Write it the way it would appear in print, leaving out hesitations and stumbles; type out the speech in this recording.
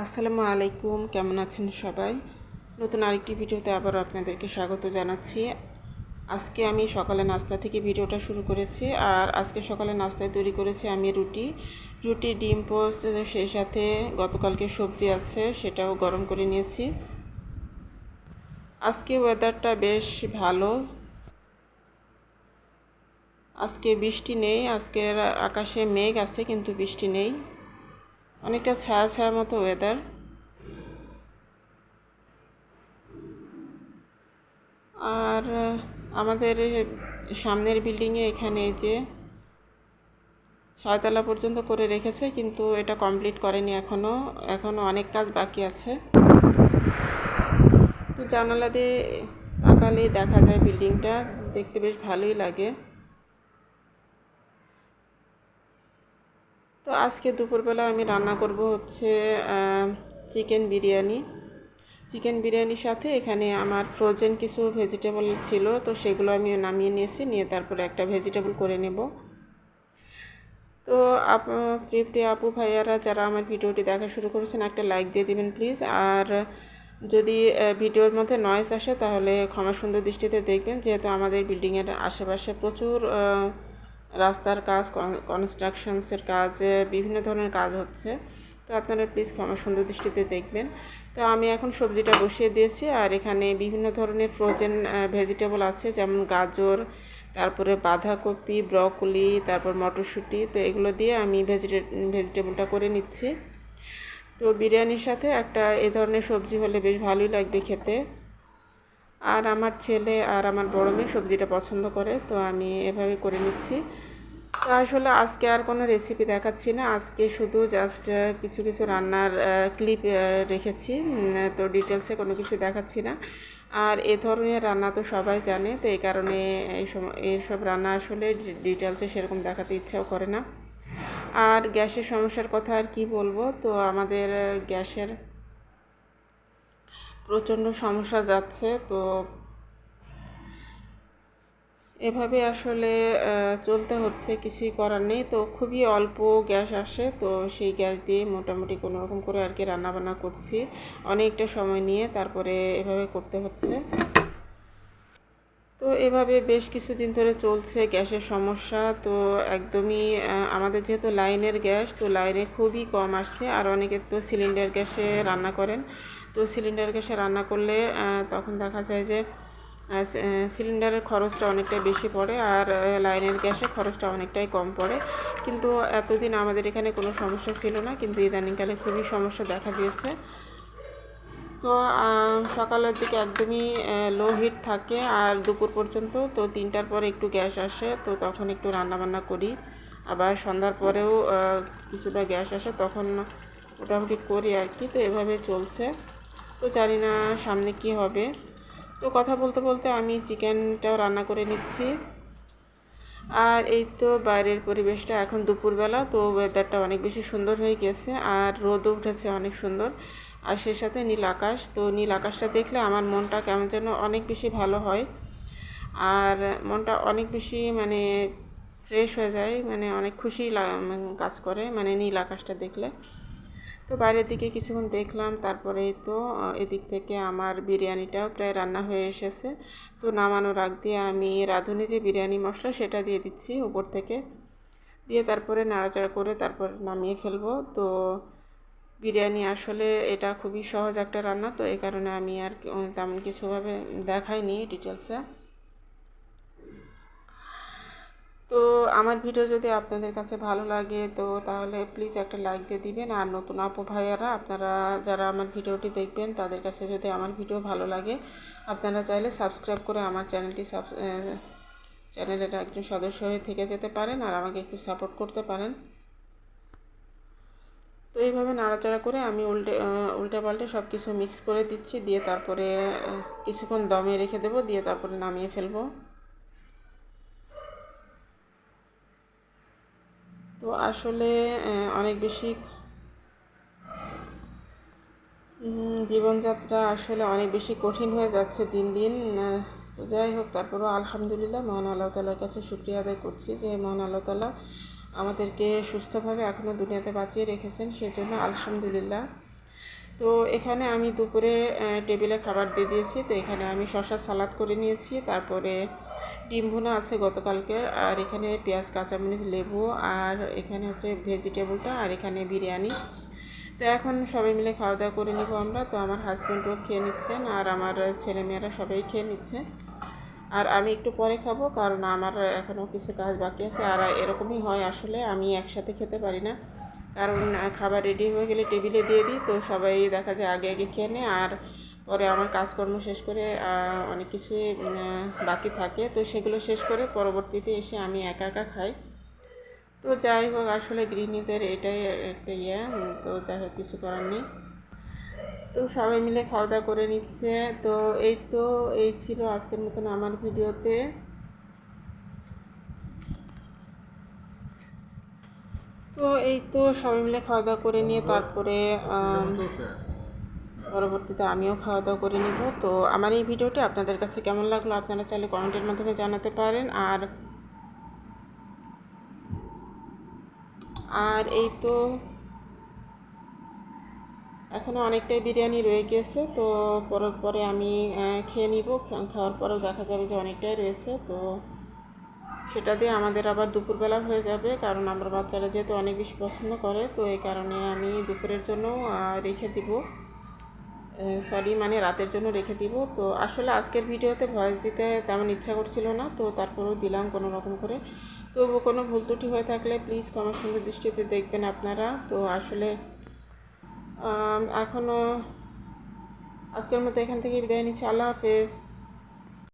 আসসালামু আলাইকুম, কেমন আছেন সবাই? নতুন আরেকটি ভিডিওতে আবার আপনাদেরকে স্বাগত জানাচ্ছি। আজকে আমি সকালে নাস্তা থেকে ভিডিওটা শুরু করেছি। আর আজকে সকালে নাস্তায় তৈরি করেছি আমি রুটি ডিম পোস্ট, সেই সাথে গতকালকে সবজি আছে সেটাও গরম করে নিয়েছি। আজকে ওয়েদারটা বেশ ভালো, আজকে বৃষ্টি নেই। আজকের আকাশে মেঘ আছে কিন্তু বৃষ্টি নেই, অনেকটা ছায়া ছায়া মতো ওয়েদার। আর আমাদের সামনের বিল্ডিংয়ে এখানে যে 6 তলা পর্যন্ত করে রেখেছে, কিন্তু এটা কমপ্লিট করেনি এখনও অনেক কাজ বাকি আছে। তো জানালা দিয়ে তাকালে দেখা যায় বিল্ডিংটা, দেখতে বেশ ভালোই লাগে। তো আজকে দুপুরবেলা আমি রান্না করব হচ্ছে চিকেন বিরিয়ানির সাথে এখানে আমার ফ্রোজেন কিছু ভেজিটেবল ছিল, তো সেগুলো আমি নামিয়ে নিয়েছি, নিয়ে তারপরে একটা ভেজিটেবল করে নেব। তো প্রিয় আপু ভাইয়ারা যারা আমার ভিডিওটি দেখা শুরু করেছেন, একটা লাইক দিয়ে দিবেন প্লিজ। আর যদি ভিডিওর মধ্যে নয়েজ আসে তাহলে ক্ষমা সুন্দর দৃষ্টিতে দেখবেন, যেহেতু আমাদের বিল্ডিংয়ের আশেপাশে প্রচুর রাস্তার কাজ, কনস্ট্রাকশনসের কাজ, বিভিন্ন ধরনের কাজ হচ্ছে। তো আপনারা প্লিজ ক্ষমা সুন্দর দৃষ্টিতে দেখবেন। তো আমি এখন সবজিটা বসিয়ে দিয়েছি, আর এখানে বিভিন্ন ধরনের ফ্রোজেন ভেজিটেবল আছে, যেমন গাজর, তারপরে বাঁধাকপি, ব্রকলি, তারপর মটরশুঁটি। তো এগুলো দিয়ে আমি ভেজিটেবলটা করে নিচ্ছি। তো বিরিয়ানির সাথে একটা এ ধরনের সবজি হলে বেশ ভালোই লাগবে খেতে। আর আমার ছেলে আর আমার বড় মেয়ে সবজিটা পছন্দ করে, তো আমি এভাবে করে নিচ্ছি। তো আসলে আজকে আর কোনো রেসিপি দেখাচ্ছি না, আজকে শুধু জাস্ট কিছু কিছু রান্নার ক্লিপ রেখেছি। তো ডিটেলসে কোনো কিছু দেখাচ্ছি না। আর এ ধরনের রান্না তো সবাই জানে, তো এই কারণে এইসব রান্না আসলে ডিটেলসে সেরকম দেখাতে ইচ্ছাও করে না। আর গ্যাসের সমস্যার কথা আর কি বলবো, তো আমাদের গ্যাসের প্রচণ্ড সমস্যা যাচ্ছে। তো এভাবে আসলে চলতে হচ্ছে, কিছুই করার নেই। তো খুবই অল্প গ্যাস আসে, তো সেই গ্যাস দিয়ে মোটামুটি কোনো রকম করে আর কি রান্নাবান্না করছি, অনেকটা সময় নিয়ে তারপরে এভাবে করতে হচ্ছে। তো এভাবে বেশ কিছুদিন ধরে চলছে গ্যাসের সমস্যা। তো একদমই আমাদের যেহেতু লাইনের গ্যাস, তো লাইনে খুবই কম আসছে। আর অনেকে তো সিলিন্ডার গ্যাসে রান্না করেন, তো সিলিন্ডার গ্যাসে রান্না করলে তখন দেখা যায় যে সিলিন্ডারের খরচটা অনেকটাই বেশি পড়ে, আর লাইনের গ্যাসে খরচটা অনেকটাই কম পড়ে। কিন্তু এতদিন আমাদের এখানে কোনো সমস্যা ছিল না, কিন্তু ইদানিংকালে খুবই সমস্যা দেখা দিয়েছে। তো সকালের দিকে একদমই লো হিট থাকে, আর দুপুর পর্যন্ত। তো 3টার পরে একটু গ্যাস আসে, তো তখন একটু রান্নাবান্না করি। আবার সন্ধ্যার পরেও কিছুটা গ্যাস আসে, তখন মোটামুটি করি আর কি। তো এভাবে চলছে, তো জানি না সামনে কি হবে। তো কথা বলতে বলতে আমি চিকেনটাও রান্না করে নিচ্ছি। আর এই তো বাইরের পরিবেশটা এখন দুপুরবেলা, তো ওয়েদারটা অনেক বেশি সুন্দর হয়ে গেছে, আর রোদও উঠেছে অনেক সুন্দর। আর সে সাথে নীল আকাশ, তো নীল আকাশটা দেখলে আমার মনটা কেমন যেন অনেক বেশি ভালো হয়, আর মনটা অনেক বেশি মানে ফ্রেশ হয়ে যায়, মানে অনেক খুশি কাজ করে মানে নীল আকাশটা দেখলে। তো বাইরের দিকে কিছুক্ষণ দেখলাম, তারপরে তো এদিক থেকে আমার বিরিয়ানিটাও প্রায় রান্না হয়ে এসেছে। তো নামানোর আগ দিয়ে আমি রাঁধুনি যে বিরিয়ানি মশলা সেটা দিয়ে দিচ্ছি উপর থেকে, দিয়ে তারপরে নাড়াচাড়া করে তারপর নামিয়ে ফেলবো। তো বিরিয়ানি আসলে এটা খুবই সহজ একটা রান্না, তো এই কারণে আমি আর তেমন কিছুভাবে দেখাইনি ডিটেলসে। তো আমার ভিডিও যদি আপনাদের কাছে ভালো লাগে, তো তাহলে প্লিজ একটা লাইক দিয়ে দিবেন। আর নতুন আপু ভাইয়ারা আপনারা যারা আমার ভিডিওটি দেখবেন, তাদের কাছে যদি আমার ভিডিও ভালো লাগে, আপনারা চাইলে সাবস্ক্রাইব করে আমার চ্যানেলের একজন সদস্য হয়ে থেকে যেতে পারেন, আর আমাকে একটু সাপোর্ট করতে পারেন। তো এইভাবে নাড়াচাড়া করে আমি উল্টে পাল্টে সব কিছু মিক্স করে দিচ্ছি, দিয়ে তারপরে কিছুক্ষণ দমে রেখে দেবো, দিয়ে তারপরে নামিয়ে ফেলবো। তো আসলে অনেক বেশি জীবনযাত্রা আসলে অনেক বেশি কঠিন হয়ে যাচ্ছে দিন দিন। তো যাই হোক, তারপরও আলহামদুলিল্লাহ মহান আল্লাহ তাআলার কাছে শুকরিয়া আদায় করছি যে মহান আল্লাহ তাআলা আমাদেরকে সুস্থভাবে এখনও দুনিয়াতে বাঁচিয়ে রেখেছেন, সেজন্য আলহামদুলিল্লাহ। তো এখানে আমি দুপুরে টেবিলে খাবার দিয়ে দিয়েছি। তো এখানে আমি শসা সালাদ করে নিয়েছি, তারপরে ডিম ভুনা আছে গতকালকের, আর এখানে পেঁয়াজ কাঁচামরিচ লেবু, আর এখানে হচ্ছে ভেজিটেবলটা, আর এখানে বিরিয়ানি। তো এখন সবাই মিলে খাওয়া দাওয়া করে নিব আমরা। তো আমার হাজব্যান্ডও খেয়ে নিচ্ছেন, আর আমার ছেলেমেয়েরা সবাই খেয়ে নিচ্ছে, আর আমি একটু পরে খাবো, কারণ আমার এখনও কিছু কাজ বাকি আছে। আর এরকমই হয় আসলে, আমি একসাথে খেতে পারি না, কারণ খাবার রেডি হয়ে গেলে টেবিলে দিয়ে দিই, তো সবাই দেখা যায় আগে আগে খেয়ে নেয়, আর পরে আমার কাজকর্ম শেষ করে অনেক কিছুই বাকি থাকে, তো সেগুলো শেষ করে পরবর্তীতে এসে আমি একা একা খাই। তো যাই হোক, আসলে গৃহিণীদের এটাই একটা তো যাই হোক, কিছু করার নেই। তো সবাই মিলে খাওয়া দাওয়া করে নিচ্ছে। তো এই ছিল আজকের মতন আমার ভিডিওতে। তো সবাই মিলে খাওয়া দাওয়া করে নিয়ে তারপরে পরবর্তীতে আমিও খাওয়া দাওয়া করে নিব। তো আমার এই ভিডিওটি আপনাদের কাছে কেমন লাগলো আপনারা চাইলে কমেন্টের মাধ্যমে জানাতে পারেন। আর এখনও অনেকটাই বিরিয়ানি রয়ে গেছে, তো পরে আমি খেয়ে নিব। খাওয়ার পরেও দেখা যাবে যে অনেকটাই রয়েছে, তো সেটা দিয়ে আমাদের আবার দুপুরবেলা হয়ে যাবে, কারণ আমরা বাচ্চারা যেহেতু অনেক বেশি পছন্দ করে, তো এই কারণে আমি দুপুরের জন্য রেখে দিব, মানে রাতের জন্য রেখে দিব। তো আসলে আজকের ভিডিওতে ভয়েস দিতে তেমন ইচ্ছা করছিল না, তো তারপরেও দিলাম কোনো রকম করে। তো কোনো ভুল ত্রুটি হয়ে থাকলে প্লিজ ক্ষমা সুন্দর দৃষ্টিতে দেখবেন আপনারা। তো আসলে এখনও আজকের মতো এখান থেকে বিদায় নিচ্ছি। আল্লাহ হাফেজ।